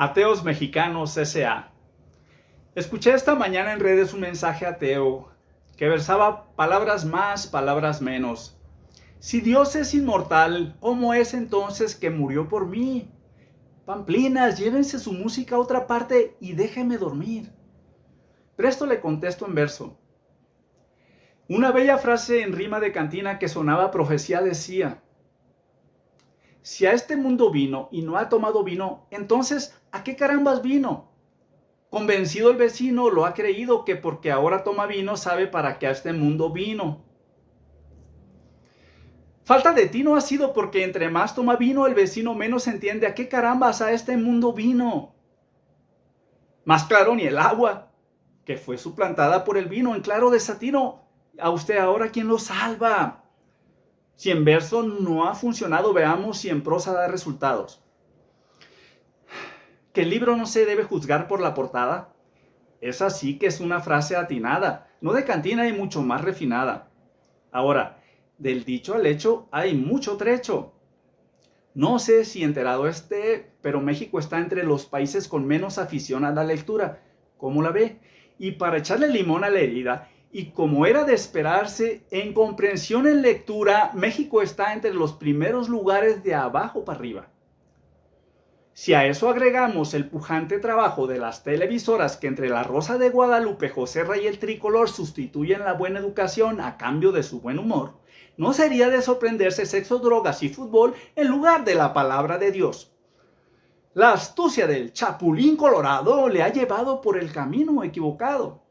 Ateos Mexicanos S.A. Escuché esta mañana en redes un mensaje ateo que versaba palabras más, palabras menos. Si Dios es inmortal, ¿cómo es entonces que murió por mí? Pamplinas, llévense su música a otra parte y déjenme dormir. Presto le contesto en verso. Una bella frase en rima de cantina que sonaba profecía decía: si a este mundo vino y no ha tomado vino, entonces, ¿a qué carambas vino? Convencido el vecino lo ha creído que porque ahora toma vino sabe para qué a este mundo vino. Falta de tino ha sido porque entre más toma vino el vecino menos entiende a qué carambas a este mundo vino. Más claro ni el agua, que fue suplantada por el vino en claro desatino. A usted ahora ¿quién lo salva? Si en verso no ha funcionado, veamos si en prosa da resultados. Que el libro no se debe juzgar por la portada. Esa sí que es una frase atinada, no de cantina y mucho más refinada. Ahora, del dicho al hecho hay mucho trecho. No sé si enterado esté, pero México está entre los países con menos afición a la lectura. ¿Cómo la ve? Y para echarle limón a la herida, y como era de esperarse, en comprensión en lectura, México está entre los primeros lugares de abajo para arriba. Si a eso agregamos el pujante trabajo de las televisoras que entre La Rosa de Guadalupe, Joserra y el Tricolor sustituyen la buena educación a cambio de su buen humor, no sería de sorprenderse sexo, drogas y fútbol en lugar de la palabra de Dios. La astucia del Chapulín Colorado le ha llevado por el camino equivocado.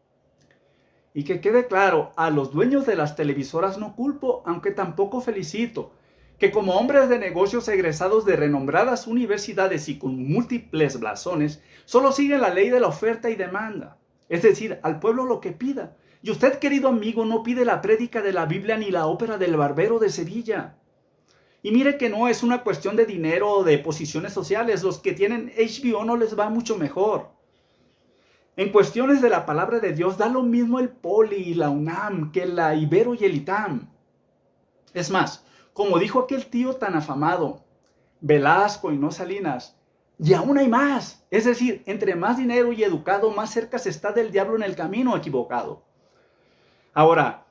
Y que quede claro, a los dueños de las televisoras no culpo, aunque tampoco felicito, que como hombres de negocios egresados de renombradas universidades y con múltiples blasones, solo siguen la ley de la oferta y demanda, es decir, al pueblo lo que pida. Y usted, querido amigo, no pide la prédica de la Biblia ni la ópera del Barbero de Sevilla. Y mire que no es una cuestión de dinero o de posiciones sociales, los que tienen HBO no les va mucho mejor. En cuestiones de la palabra de Dios da lo mismo el Poli y la UNAM que la Ibero y el ITAM. Es más, como dijo aquel tío tan afamado, Velasco y no Salinas, y aún hay más. Es decir, entre más dinero y educado, más cerca se está del diablo en el camino equivocado. Ahora,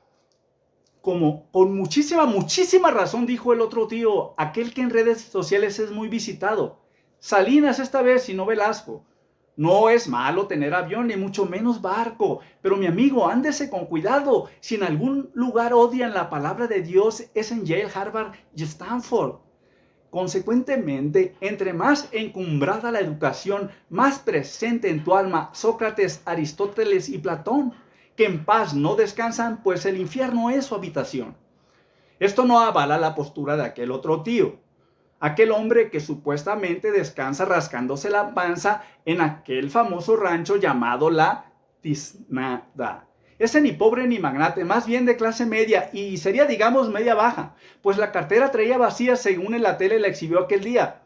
como con muchísima razón dijo el otro tío, aquel que en redes sociales es muy visitado, Salinas esta vez y no Velasco. No es malo tener avión, ni mucho menos barco, pero mi amigo, ándese con cuidado. Si en algún lugar odian la palabra de Dios, es en Yale, Harvard y Stanford. Consecuentemente, entre más encumbrada la educación, más presente en tu alma Sócrates, Aristóteles y Platón, que en paz no descansan, pues el infierno es su habitación. Esto no avala la postura de aquel otro tío, aquel hombre que supuestamente descansa rascándose la panza en aquel famoso rancho llamado La Tiznada. Ese ni pobre ni magnate, más bien de clase media, y sería, digamos, media baja, pues la cartera traía vacía según en la tele la exhibió aquel día.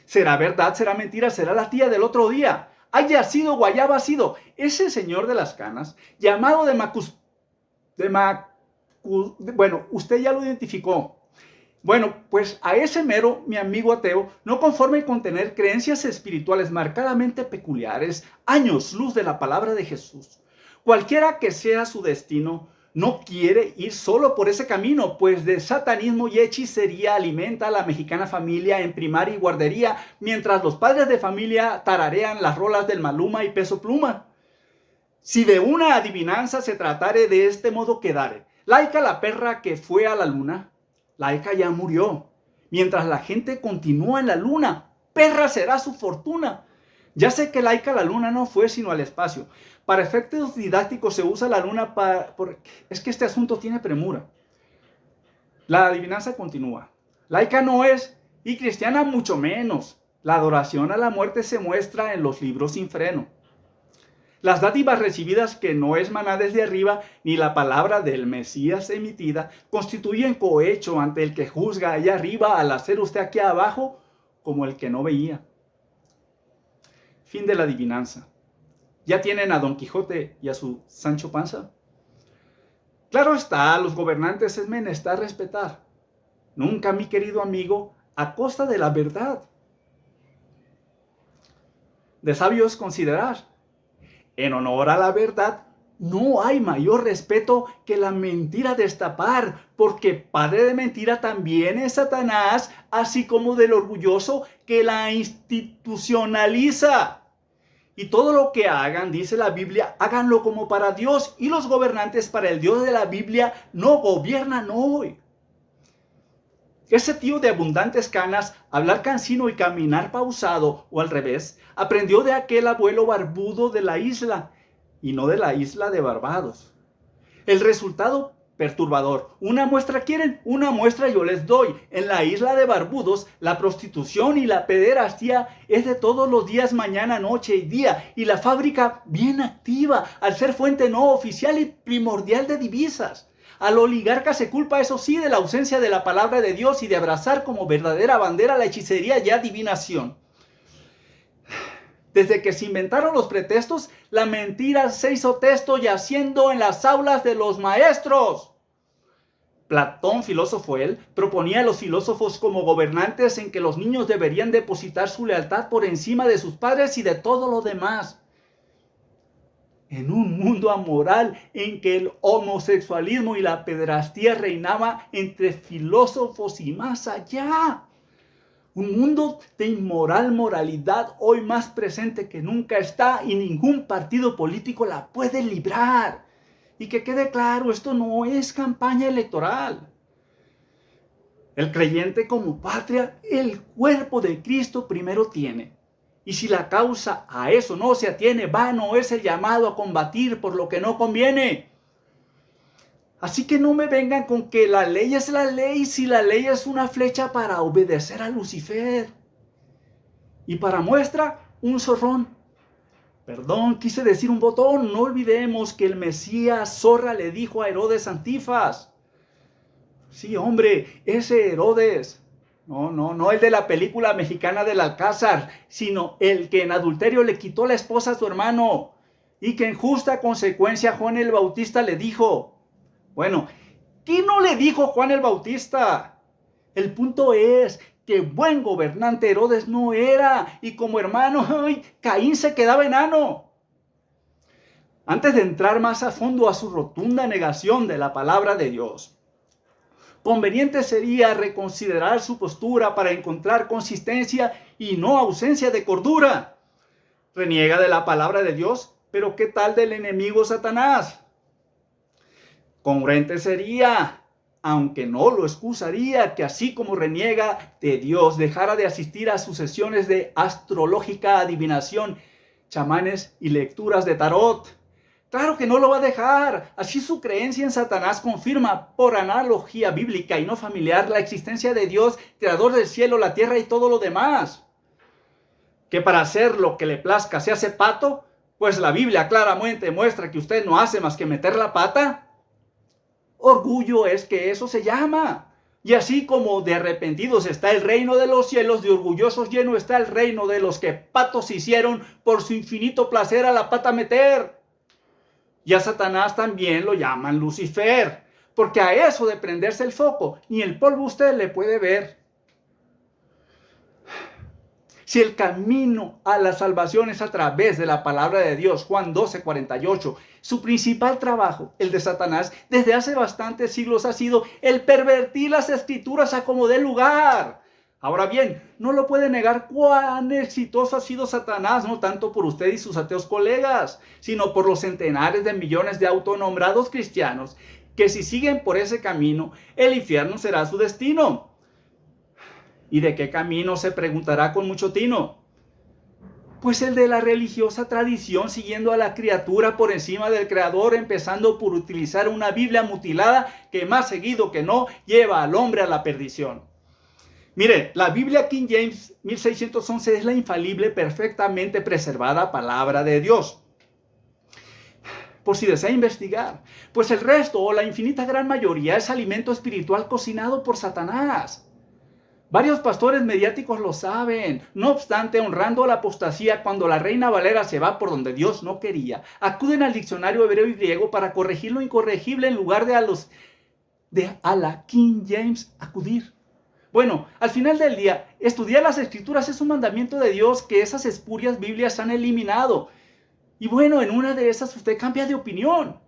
¿Será verdad, será mentira, será la tía del otro día? Haya sido guayaba sido, ese señor de las canas, llamado bueno, usted ya lo identificó. Bueno, pues a ese mero, mi amigo ateo, no conforme con tener creencias espirituales marcadamente peculiares, años luz de la palabra de Jesús, cualquiera que sea su destino, no quiere ir solo por ese camino, pues de satanismo y hechicería alimenta a la mexicana familia en primaria y guardería, mientras los padres de familia tararean las rolas del Maluma y Peso Pluma. Si de una adivinanza se tratare, de este modo quedare. Laica la perra que fue a la luna, Laica ya murió. Mientras la gente continúa en la luna, perra será su fortuna. Ya sé que Laica la luna no fue sino al espacio. Para efectos didácticos se usa la luna es que este asunto tiene premura. La adivinanza continúa. Laica no es, y cristiana mucho menos. La adoración a la muerte se muestra en los libros sin freno. Las dádivas recibidas, que no es maná desde arriba, ni la palabra del Mesías emitida, constituyen cohecho ante el que juzga allá arriba al hacer usted aquí abajo como el que no veía. Fin de la adivinanza. ¿Ya tienen a Don Quijote y a su Sancho Panza? Claro está, a los gobernantes es menester respetar. Nunca, mi querido amigo, a costa de la verdad. De sabios considerar. En honor a la verdad, no hay mayor respeto que la mentira destapar, porque padre de mentira también es Satanás, así como del orgulloso que la institucionaliza. Y todo lo que hagan, dice la Biblia, háganlo como para Dios, y los gobernantes para el Dios de la Biblia no gobiernan hoy. Ese tío de abundantes canas, hablar cansino y caminar pausado, o al revés, aprendió de aquel abuelo barbudo de la isla, y no de la isla de Barbados. El resultado, perturbador. Una muestra quieren, una muestra yo les doy. En la isla de Barbudos, la prostitución y la pederastía es de todos los días, mañana, noche y día, y la fábrica bien activa, al ser fuente no oficial y primordial de divisas. Al oligarca se culpa, eso sí, de la ausencia de la palabra de Dios y de abrazar como verdadera bandera la hechicería y adivinación. Desde que se inventaron los pretextos, la mentira se hizo texto yaciendo en las aulas de los maestros. Platón, filósofo él, proponía a los filósofos como gobernantes en que los niños deberían depositar su lealtad por encima de sus padres y de todo lo demás. En un mundo amoral en que el homosexualismo y la pederastía reinaba entre filósofos y más allá. Un mundo de inmoral moralidad hoy más presente que nunca está y ningún partido político la puede librar. Y que quede claro, esto no es campaña electoral. El creyente como patria, el cuerpo de Cristo primero tiene. Y si la causa a eso no se atiene, vano es el llamado a combatir por lo que no conviene. Así que no me vengan con que la ley es la ley, si la ley es una flecha para obedecer a Lucifer. Y para muestra, un zorrón. Perdón, quise decir un botón. No olvidemos que el Mesías zorra le dijo a Herodes Antifas. Sí, hombre, ese Herodes. No el de la película mexicana del Alcázar, sino el que en adulterio le quitó la esposa a su hermano. Y que en justa consecuencia Juan el Bautista le dijo. Bueno, ¿qué no le dijo Juan el Bautista? El punto es que buen gobernante Herodes no era, y como hermano, Caín se quedaba enano. Antes de entrar más a fondo a su rotunda negación de la palabra de Dios, conveniente sería reconsiderar su postura para encontrar consistencia y no ausencia de cordura. Reniega de la palabra de Dios, pero ¿qué tal del enemigo Satanás? Congruente sería, aunque no lo excusaría, que así como reniega de Dios, dejara de asistir a sus sesiones de astrológica adivinación, chamanes y lecturas de tarot. Claro que no lo va a dejar. Así su creencia en Satanás confirma, por analogía bíblica y no familiar, la existencia de Dios, creador del cielo, la tierra y todo lo demás. Que para hacer lo que le plazca se hace pato, pues la Biblia claramente muestra que usted no hace más que meter la pata. Orgullo es que eso se llama. Y así como de arrepentidos está el reino de los cielos, de orgullosos lleno está el reino de los que patos hicieron por su infinito placer a la pata meter. Y a Satanás también lo llaman Lucifer, porque a eso de prenderse el foco, ni el polvo usted le puede ver. Si el camino a la salvación es a través de la palabra de Dios, Juan 12:48, su principal trabajo, el de Satanás, desde hace bastantes siglos ha sido el pervertir las escrituras a como dé lugar. Ahora bien, no lo puede negar cuán exitoso ha sido Satanás, no tanto por usted y sus ateos colegas, sino por los centenares de millones de autonombrados cristianos, que si siguen por ese camino, el infierno será su destino. ¿Y de qué camino? Se preguntará con mucho tino. Pues el de la religiosa tradición, siguiendo a la criatura por encima del creador, empezando por utilizar una Biblia mutilada que más seguido que no lleva al hombre a la perdición. Mire, la Biblia King James 1611 es la infalible, perfectamente preservada palabra de Dios. Por si desea investigar, pues el resto o la infinita gran mayoría es alimento espiritual cocinado por Satanás. Varios pastores mediáticos lo saben. No obstante, honrando la apostasía cuando la Reina Valera se va por donde Dios no quería, acuden al diccionario hebreo y griego para corregir lo incorregible en lugar de a la King James acudir. Bueno, al final del día, estudiar las Escrituras es un mandamiento de Dios que esas espurias Biblias han eliminado. Y bueno, en una de esas usted cambia de opinión.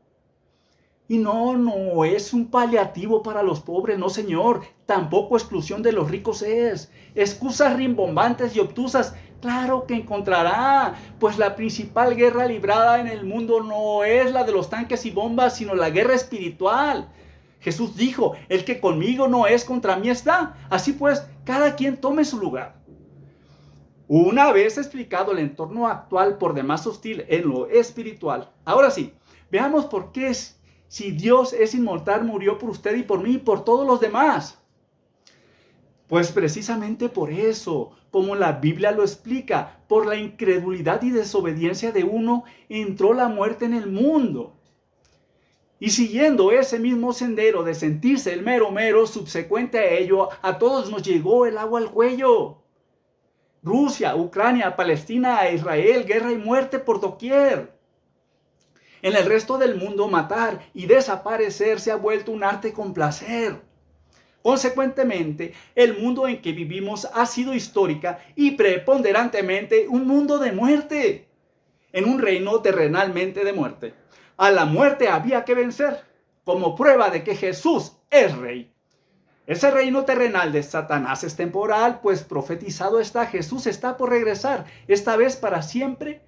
Y no es un paliativo para los pobres, no señor. Tampoco exclusión de los ricos es. Excusas rimbombantes y obtusas, claro que encontrará. Pues la principal guerra librada en el mundo no es la de los tanques y bombas, sino la guerra espiritual. Jesús dijo, el que conmigo no es, contra mí está. Así pues, cada quien tome su lugar. Una vez explicado el entorno actual por demás hostil en lo espiritual, ahora sí, veamos por qué si Dios es inmortal, murió por usted y por mí y por todos los demás. Pues precisamente por eso, como la Biblia lo explica, por la incredulidad y desobediencia de uno, entró la muerte en el mundo. Y siguiendo ese mismo sendero de sentirse el mero, subsecuente a ello, a todos nos llegó el agua al cuello. Rusia, Ucrania, Palestina, Israel, guerra y muerte por doquier. En el resto del mundo, matar y desaparecer se ha vuelto un arte con placer. Consecuentemente, el mundo en que vivimos ha sido histórica y preponderantemente un mundo de muerte, en un reino terrenalmente de muerte. A la muerte había que vencer, como prueba de que Jesús es rey. Ese reino terrenal de Satanás es temporal, pues profetizado está, Jesús está por regresar, esta vez para siempre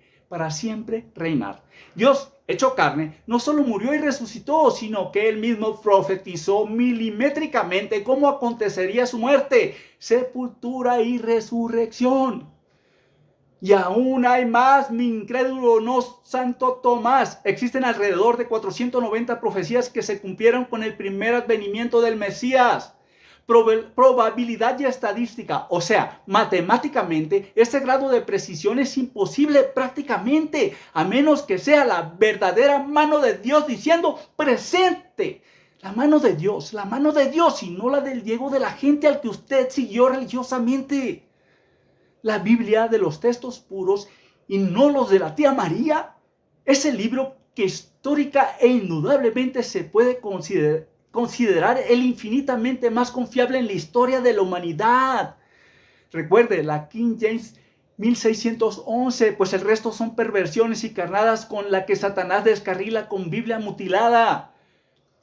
reinar. Dios, hecho carne, no solo murió y resucitó, sino que él mismo profetizó milimétricamente cómo acontecería su muerte, sepultura y resurrección. Y aún hay más, mi incrédulo no Santo Tomás. Existen alrededor de 490 profecías que se cumplieron con el primer advenimiento del Mesías. Probabilidad y estadística, o sea, matemáticamente, este grado de precisión es imposible prácticamente, a menos que sea la verdadera mano de Dios diciendo presente. La mano de Dios, y no la del Diego de la gente al que usted siguió religiosamente. La Biblia de los textos puros y no los de la tía María es el libro que histórica e indudablemente se puede considerar el infinitamente más confiable en la historia de la humanidad. Recuerde, la King James 1611, pues el resto son perversiones y carnadas con la que Satanás descarrila con Biblia mutilada.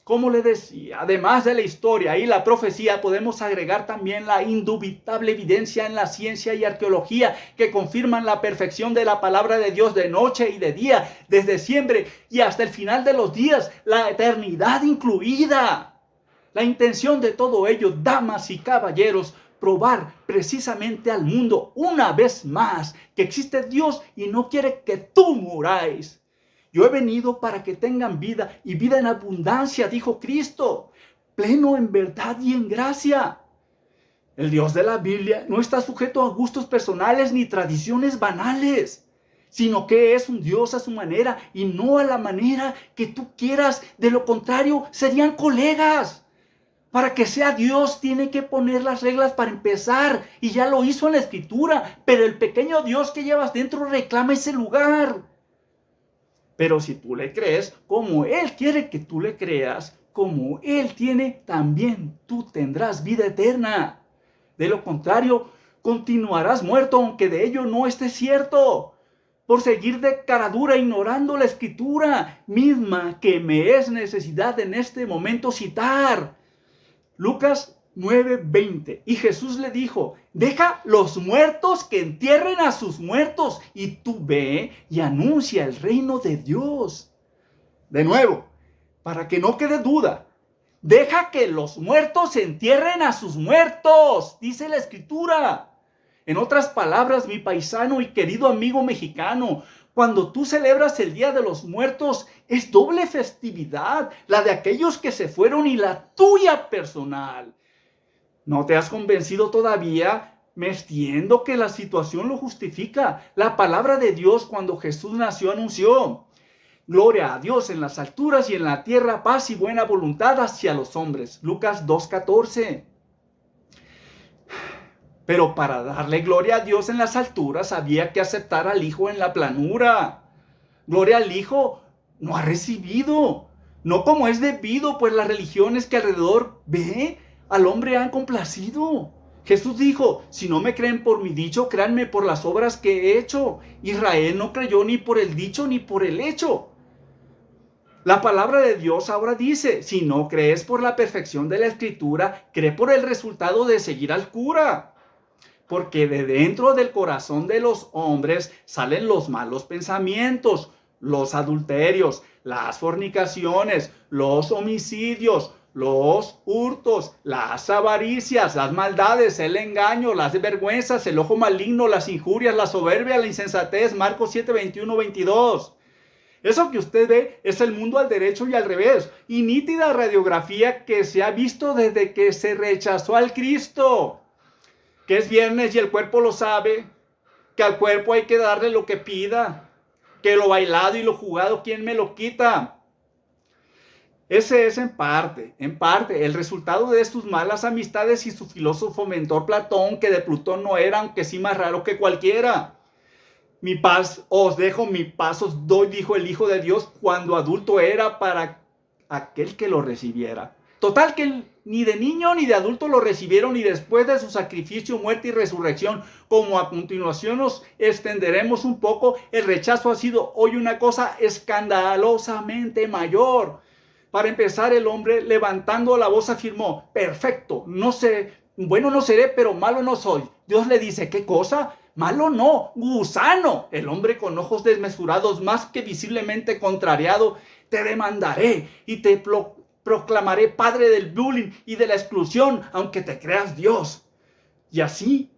Como le decía, además de la historia y la profecía, podemos agregar también la indubitable evidencia en la ciencia y arqueología que confirman la perfección de la palabra de Dios de noche y de día, desde siempre y hasta el final de los días, la eternidad incluida. La intención de todo ello, damas y caballeros, probar precisamente al mundo una vez más que existe Dios y no quiere que tú muráis. Yo he venido para que tengan vida y vida en abundancia, dijo Cristo, pleno en verdad y en gracia. El Dios de la Biblia no está sujeto a gustos personales ni tradiciones banales, sino que es un Dios a su manera y no a la manera que tú quieras. De lo contrario, serían colegas. Para que sea Dios, tiene que poner las reglas para empezar, y ya lo hizo en la Escritura, pero el pequeño Dios que llevas dentro reclama ese lugar. Pero si tú le crees como Él quiere que tú le creas, como Él tiene, también tú tendrás vida eterna. De lo contrario, continuarás muerto, aunque de ello no esté cierto, por seguir de cara dura ignorando la Escritura misma que me es necesidad en este momento citar. Lucas 9:20. Y Jesús le dijo, deja los muertos que entierren a sus muertos, y tú ve y anuncia el reino de Dios. De nuevo, para que no quede duda, deja que los muertos entierren a sus muertos, dice la Escritura. En otras palabras, mi paisano y querido amigo mexicano, cuando tú celebras el Día de los Muertos, es doble festividad, la de aquellos que se fueron y la tuya personal. ¿No te has convencido todavía? Me entiendo que la situación lo justifica. La palabra de Dios cuando Jesús nació anunció: gloria a Dios en las alturas y en la tierra paz y buena voluntad hacia los hombres. Lucas 2:14. Pero para darle gloria a Dios en las alturas había que aceptar al Hijo en la planura. Gloria al Hijo no ha recibido, no como es debido, pues las religiones que alrededor ve al hombre han complacido. Jesús dijo, si no me creen por mi dicho, créanme por las obras que he hecho. Israel no creyó ni por el dicho ni por el hecho. La palabra de Dios ahora dice, si no crees por la perfección de la Escritura, cree por el resultado de seguir al cura. Porque de dentro del corazón de los hombres salen los malos pensamientos, los adulterios, las fornicaciones, los homicidios, los hurtos, las avaricias, las maldades, el engaño, las vergüenzas, el ojo maligno, las injurias, la soberbia, la insensatez. Marcos 7, 21, 22. Eso que usted ve es el mundo al derecho y al revés, y nítida radiografía que se ha visto desde que se rechazó al Cristo. Que es viernes y el cuerpo lo sabe, que al cuerpo hay que darle lo que pida, que lo bailado y lo jugado, ¿quién me lo quita? Ese es en parte, el resultado de sus malas amistades y su filósofo mentor Platón, que de Plutón no era, aunque sí más raro que cualquiera. Mi paz os dejo, mi paz os doy, dijo el Hijo de Dios cuando adulto era para aquel que lo recibiera. Total que ni de niño ni de adulto lo recibieron, y después de su sacrificio, muerte y resurrección, como a continuación nos extenderemos un poco, el rechazo ha sido hoy una cosa escandalosamente mayor. Para empezar, el hombre levantando la voz afirmó, perfecto, no seré, bueno no seré, pero malo no soy. Dios le dice, ¿qué cosa? Malo no, gusano. El hombre con ojos desmesurados, más que visiblemente contrariado, te demandaré y te proclamaré padre del bullying y de la exclusión, aunque te creas Dios. Y así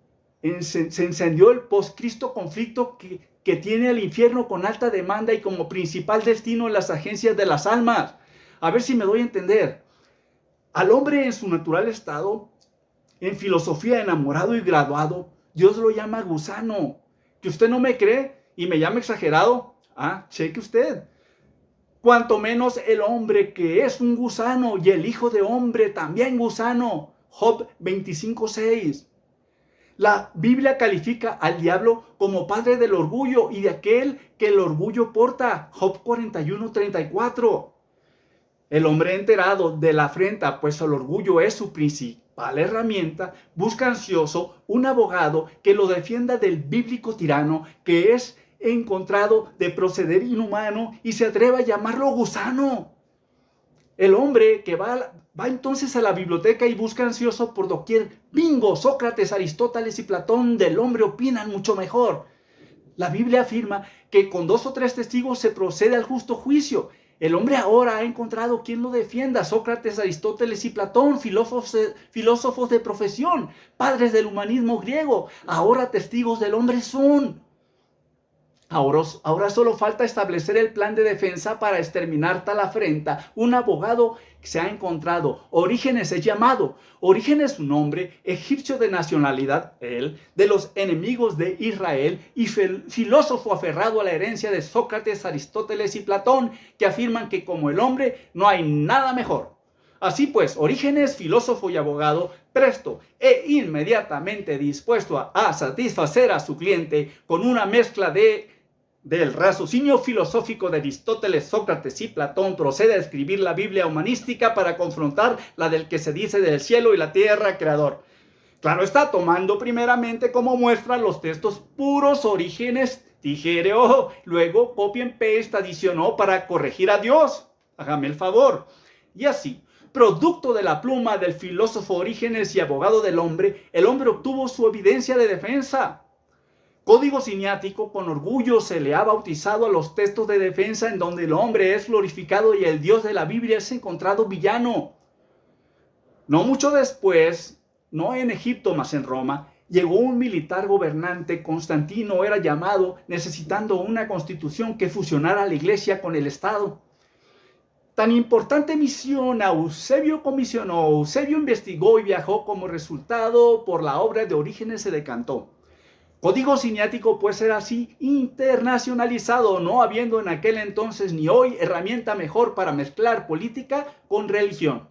se encendió el post-Cristo conflicto que tiene el infierno con alta demanda y como principal destino en las agencias de las almas. A ver si me doy a entender. Al hombre en su natural estado, en filosofía enamorado y graduado, Dios lo llama gusano. ¿Que usted no me cree y me llama exagerado? Cheque usted. Cuanto menos el hombre que es un gusano y el hijo de hombre también gusano. Job 25:6. La Biblia califica al diablo como padre del orgullo y de aquel que el orgullo porta. Job 41:34. El hombre enterado de la afrenta, pues el orgullo es su principal herramienta, busca ansioso un abogado que lo defienda del bíblico tirano que es encontrado de proceder inhumano y se atreva a llamarlo gusano. El hombre que va entonces a la biblioteca y busca ansioso por doquier, bingo, Sócrates, Aristóteles y Platón del hombre opinan mucho mejor. La Biblia afirma que con 2 o 3 testigos se procede al justo juicio. El hombre ahora ha encontrado quien lo defienda, Sócrates, Aristóteles y Platón, filósofos de profesión, padres del humanismo griego, ahora testigos del hombre son. Ahora solo falta establecer el plan de defensa para exterminar tal afrenta. Un abogado se ha encontrado. Orígenes es llamado. Orígenes, un hombre egipcio de nacionalidad, él, de los enemigos de Israel y filósofo aferrado a la herencia de Sócrates, Aristóteles y Platón, que afirman que como el hombre no hay nada mejor. Así pues, Orígenes, filósofo y abogado, presto e inmediatamente dispuesto a satisfacer a su cliente con una mezcla del raciocinio filosófico de Aristóteles, Sócrates y Platón, procede a escribir la Biblia humanística para confrontar la del que se dice del cielo y la tierra creador. Claro está, tomando primeramente como muestra los textos puros. Orígenes tijereó, luego copia and paste adicionó para corregir a Dios. Hágame el favor. Y así, producto de la pluma del filósofo Orígenes y abogado del hombre, el hombre obtuvo su evidencia de defensa. Código Siniático, con orgullo se le ha bautizado a los textos de defensa en donde el hombre es glorificado y el Dios de la Biblia es encontrado villano. No mucho después, no en Egipto, mas en Roma, llegó un militar gobernante. Constantino era llamado, necesitando una constitución que fusionara la iglesia con el Estado. Tan importante misión Eusebio comisionó, Eusebio investigó y viajó. Como resultado, por la obra de Orígenes se decantó. Código Siniático puede ser así internacionalizado, no habiendo en aquel entonces ni hoy herramienta mejor para mezclar política con religión.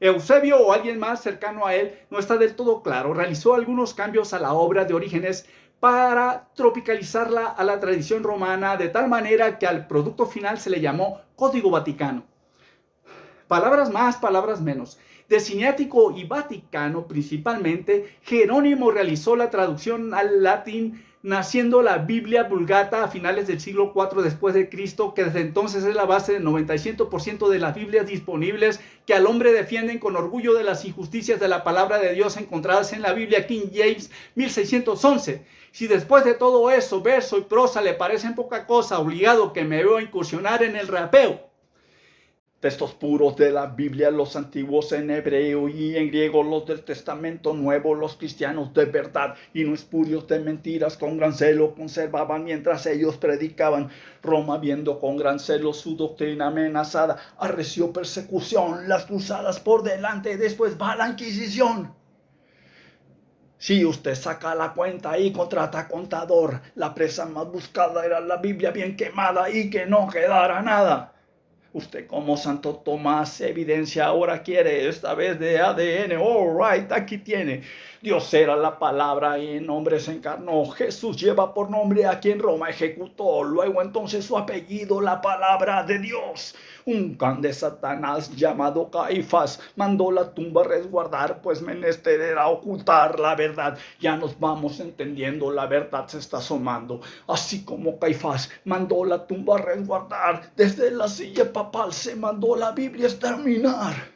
Eusebio o alguien más cercano a él, no está del todo claro, realizó algunos cambios a la obra de Orígenes para tropicalizarla a la tradición romana, de tal manera que al producto final se le llamó Código Vaticano. Palabras más, palabras menos. De Siniático y Vaticano principalmente, Jerónimo realizó la traducción al latín, naciendo la Biblia Vulgata a finales del siglo IV después de Cristo, que desde entonces es la base del 97% de las Biblias disponibles que al hombre defienden con orgullo de las injusticias de la palabra de Dios encontradas en la Biblia King James 1611. Si después de todo eso, verso y prosa le parecen poca cosa, obligado que me veo a incursionar en el rapeo. Textos puros de la Biblia, los antiguos en hebreo y en griego, los del Testamento Nuevo, los cristianos de verdad y no espurios de mentiras, con gran celo conservaban mientras ellos predicaban. Roma, viendo con gran celo su doctrina amenazada, arreció persecución, las cruzadas por delante, después va la Inquisición. Si usted saca la cuenta y contrata contador, la presa más buscada era la Biblia bien quemada y que no quedara nada. Usted como Santo Tomás evidencia ahora quiere, esta vez de ADN, all right, aquí tiene. Dios era la palabra y en hombre se encarnó. Jesús lleva por nombre a quien Roma ejecutó. Luego entonces su apellido, la palabra de Dios. Un can de Satanás llamado Caifás mandó la tumba a resguardar, pues menester era ocultar la verdad. Ya nos vamos entendiendo, la verdad se está asomando. Así como Caifás mandó la tumba a resguardar, desde la silla papal se mandó la Biblia a exterminar.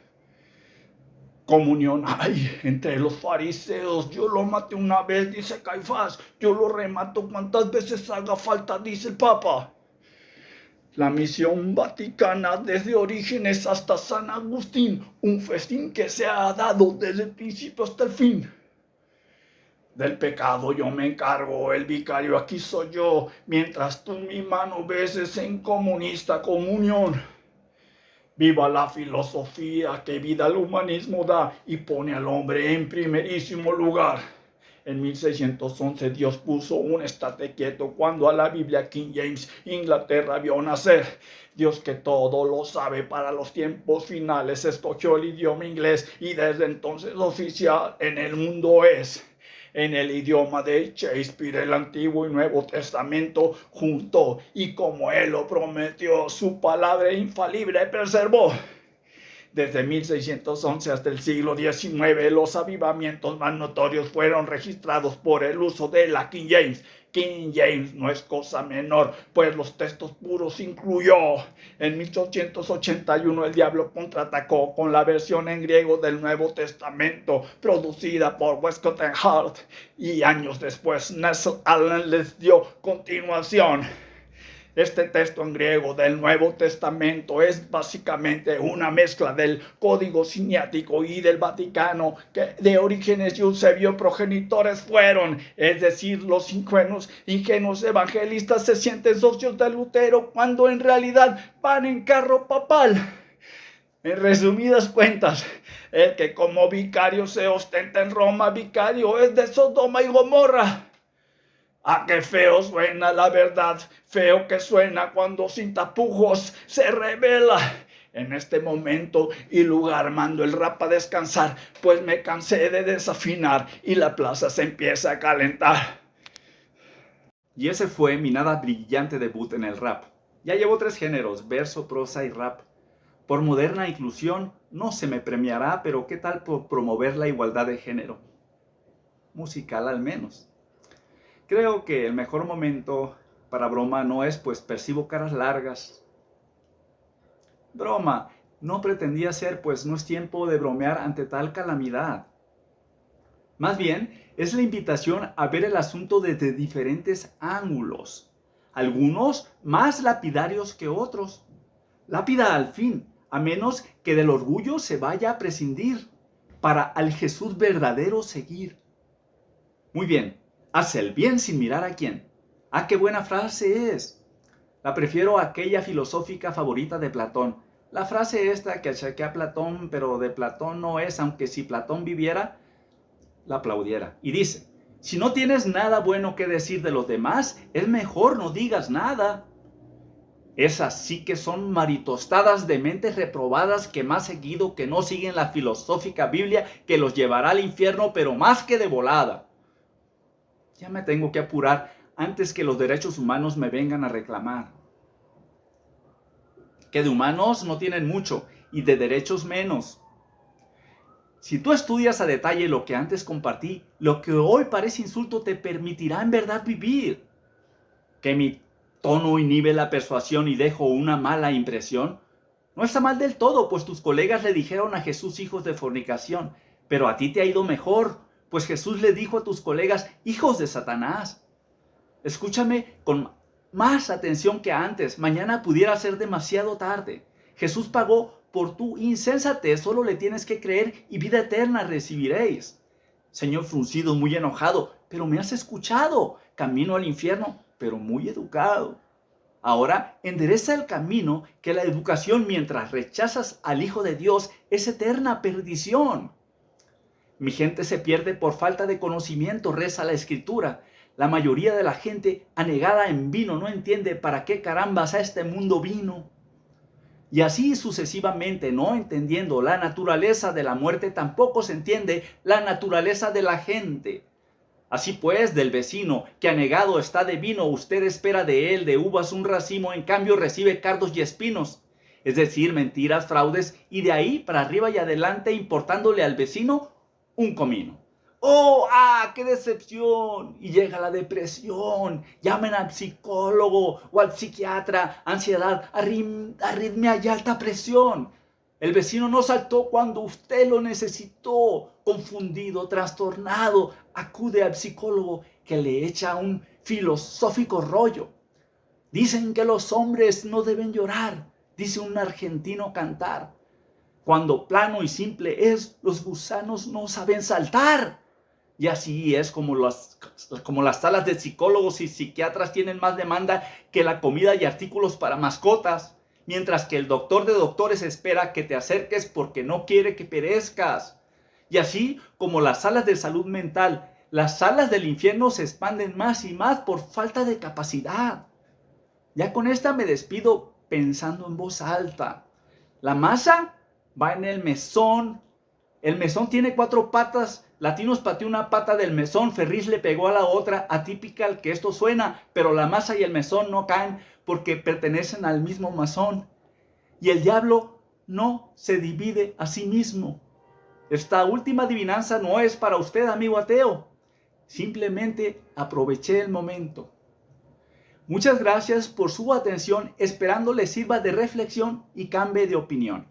Comunión hay entre los fariseos. Yo lo maté una vez, dice Caifás. Yo lo remato cuantas veces haga falta, dice el Papa. La misión vaticana desde Orígenes hasta San Agustín, un festín que se ha dado desde el principio hasta el fin. Del pecado yo me encargo, el vicario aquí soy yo, mientras tú mi mano beses en comunista comunión. Viva la filosofía que vida al humanismo da y pone al hombre en primerísimo lugar. En 1611 Dios puso un estate quieto cuando a la Biblia King James Inglaterra vio nacer. Dios que todo lo sabe para los tiempos finales escogió el idioma inglés y desde entonces oficial en el mundo es. En el idioma de Shakespeare el Antiguo y Nuevo Testamento juntó y como él lo prometió su palabra infalible preservó. Desde 1611 hasta el siglo XIX, los avivamientos más notorios fueron registrados por el uso de la King James. King James no es cosa menor, pues los textos puros incluyó. En 1881 el diablo contraatacó con la versión en griego del Nuevo Testamento, producida por Westcott and Hart, y años después Nestle Allen les dio continuación. Este texto en griego del Nuevo Testamento es básicamente una mezcla del Código Siniático y del Vaticano, que de Orígenes y Eusebio progenitores fueron, es decir, los ingenuos evangelistas se sienten socios de Lutero cuando en realidad van en carro papal. En resumidas cuentas, el que como vicario se ostenta en Roma, vicario es de Sodoma y Gomorra. ¡Ah, qué feo suena la verdad! Feo que suena cuando sin tapujos se revela. En este momento y lugar mando el rap a descansar, pues me cansé de desafinar y la plaza se empieza a calentar. Y ese fue mi nada brillante debut en el rap. Ya llevo 3 géneros, verso, prosa y rap. Por moderna inclusión no se me premiará, pero ¿qué tal por promover la igualdad de género? Musical al menos. Creo que el mejor momento para broma no es, pues percibo caras largas. Broma, no pretendía ser, pues no es tiempo de bromear ante tal calamidad. Más bien, es la invitación a ver el asunto desde diferentes ángulos. Algunos más lapidarios que otros. Lápida al fin, a menos que del orgullo se vaya a prescindir, para al Jesús verdadero seguir. Muy bien. Haz el bien sin mirar a quién. ¡Ah, qué buena frase es! La prefiero a aquella filosófica favorita de Platón. La frase esta que achaqué a Platón, pero de Platón no es, aunque si Platón viviera, la aplaudiera. Y dice, si no tienes nada bueno que decir de los demás, es mejor no digas nada. Esas sí que son maritostadas de mentes reprobadas que más seguido que no siguen la filosófica Biblia que los llevará al infierno, pero más que de volada. Ya me tengo que apurar antes que los derechos humanos me vengan a reclamar. Que de humanos no tienen mucho y de derechos menos. Si tú estudias a detalle lo que antes compartí, lo que hoy parece insulto te permitirá en verdad vivir. ¿Que mi tono inhibe la persuasión y dejo una mala impresión? No está mal del todo, pues tus colegas le dijeron a Jesús hijos de fornicación, pero a ti te ha ido mejor, pues Jesús le dijo a tus colegas hijos de Satanás. Escúchame con más atención que antes, mañana pudiera ser demasiado tarde. Jesús pagó por tu insensatez, solo le tienes que creer y vida eterna recibiréis. Señor fruncido, muy enojado, pero me has escuchado. Camino al infierno, pero muy educado. Ahora endereza el camino, que la educación mientras rechazas al Hijo de Dios es eterna perdición. Mi gente se pierde por falta de conocimiento, reza la Escritura. La mayoría de la gente anegada en vino no entiende para qué carambas a este mundo vino. Y así sucesivamente, no entendiendo la naturaleza de la muerte, tampoco se entiende la naturaleza de la gente. Así pues, del vecino que anegado está de vino, usted espera de él de uvas un racimo, en cambio recibe cardos y espinos, es decir, mentiras, fraudes, y de ahí para arriba y adelante importándole al vecino un comino. ¡Oh, qué decepción! Y llega la depresión. Llamen al psicólogo o al psiquiatra. Ansiedad, arritmia y alta presión. El vecino no saltó cuando usted lo necesitó. Confundido, trastornado, acude al psicólogo que le echa un filosófico rollo. Dicen que los hombres no deben llorar, dice un argentino cantar. Cuando plano y simple es, los gusanos no saben saltar. Y así es como las salas de psicólogos y psiquiatras tienen más demanda que la comida y artículos para mascotas, mientras que el doctor de doctores espera que te acerques porque no quiere que perezcas. Y así como las salas de salud mental, las salas del infierno se expanden más y más por falta de capacidad. Ya con esta me despido pensando en voz alta. La masa va en el mesón. El mesón tiene 4 patas. Latinos pateó una pata del mesón, Ferris le pegó a la otra, atípica que esto suena, pero la masa y el mesón no caen porque pertenecen al mismo masón. Y el diablo no se divide a sí mismo. Esta última adivinanza no es para usted, amigo ateo. Simplemente aproveché el momento. Muchas gracias por su atención, esperando les sirva de reflexión y cambie de opinión.